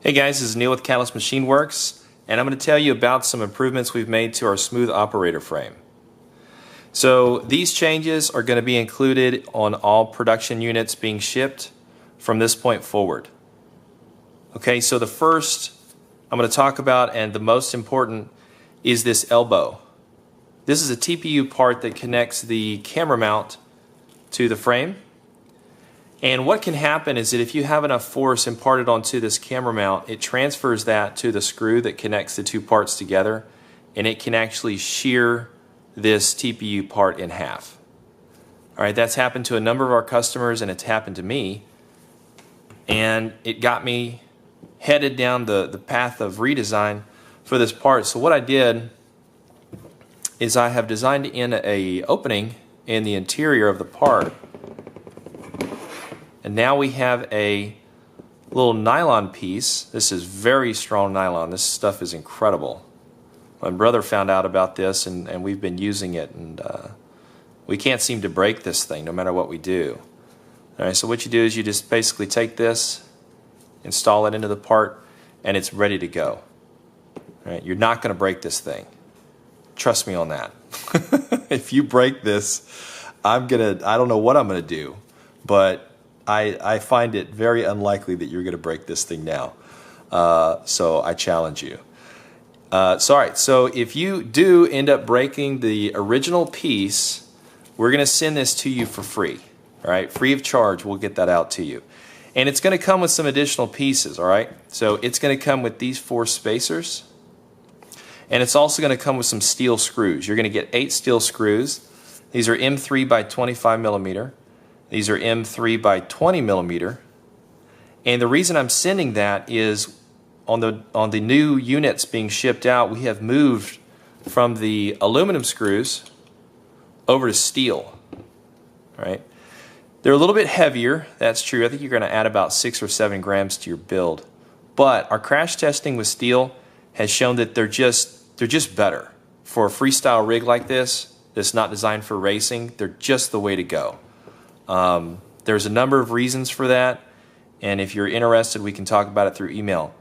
Hey guys, this is Neil with Catalyst Machine Works, and I'm going to tell you about some improvements we've made to our smooth operator frame. So these changes are going to be included on all production units being shipped from this point forward. Okay, so the first I'm going to talk about, and the most important, is this elbow. This is a TPU part that connects the camera mount to the frame. And what can happen is that if you have enough force imparted onto this camera mount, it transfers that to the screw that connects the two parts together, and it can actually shear this TPU part in half. All right, that's happened to a number of our customers, and it's happened to me. And it got me headed down the path of redesign for this part. So what I did is I have designed in an opening in the interior of the part. And now we have a little nylon piece. This is very strong nylon. This stuff is incredible. My brother found out about this, and we've been using it, and we can't seem to break this thing no matter what we do. All right, so what you do is you just basically take this, install it into the part, and it's ready to go. All right, you're not going to break this thing. Trust me on that. If you break this, I don't know what I'm going to do, but I find it very unlikely that you're going to break this thing now. So I challenge you. All right, so if you do end up breaking the original piece, we're going to send this to you for free. All right, free of charge, we'll get that out to you. And it's going to come with some additional pieces, all right? So it's going to come with these 4 spacers. And it's also going to come with some steel screws. You're going to get 8 steel screws. These are M3 by 25 millimeter. These are M3 by 20 millimeter. And the reason I'm sending that is on the new units being shipped out, we have moved from the aluminum screws over to steel. Right? They're a little bit heavier, that's true. I think you're going to add about 6 or 7 grams to your build. But our crash testing with steel has shown that they're just better. For a freestyle rig like this that's not designed for racing, they're just the way to go. There's a number of reasons for that, and if you're interested, we can talk about it through email.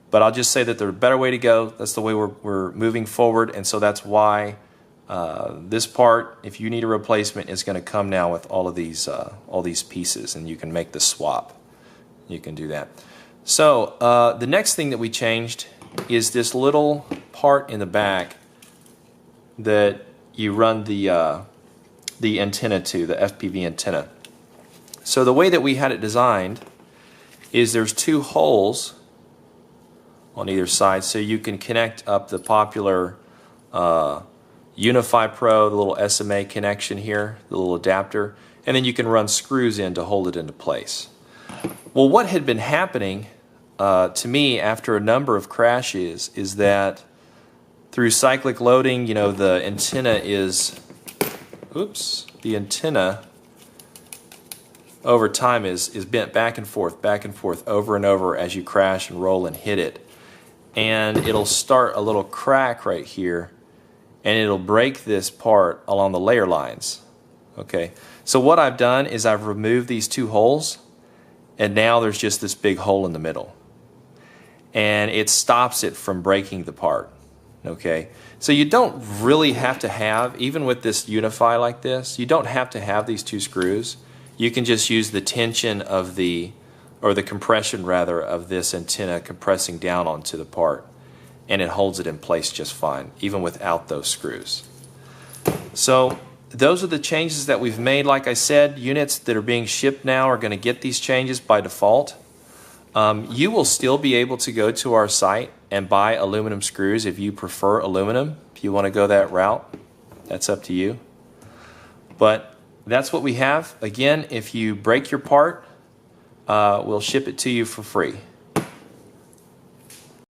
But I'll just say that they're a better way to go. That's the way we're moving forward, and so that's why this part, if you need a replacement, is going to come now with all these pieces, and you can make the swap. You can do that. So the next thing that we changed is this little part in the back that you run the antenna to, the FPV antenna. So the way that we had it designed is there's 2 holes on either side, so you can connect up the popular Unify Pro, the little SMA connection here, the little adapter, and then you can run screws in to hold it into place. Well, what had been happening to me after a number of crashes is that through cyclic loading, you know, the antenna over time is bent back and forth over and over as you crash and roll and hit it. And it'll start a little crack right here, and it'll break this part along the layer lines. Okay, so what I've done is I've removed these 2 holes, and now there's just this big hole in the middle. And it stops it from breaking the part. Okay, so you don't really have to have, even with this Unify like this, you don't have to have these 2 screws. You can just use the tension of the compression rather of this antenna compressing down onto the part, and it holds it in place just fine, even without those screws. So those are the changes that we've made. Like I said, units that are being shipped now are going to get these changes by default. You will still be able to go to our site and buy aluminum screws if you prefer aluminum. If you want to go that route, that's up to you. But that's what we have. Again, if you break your part, we'll ship it to you for free.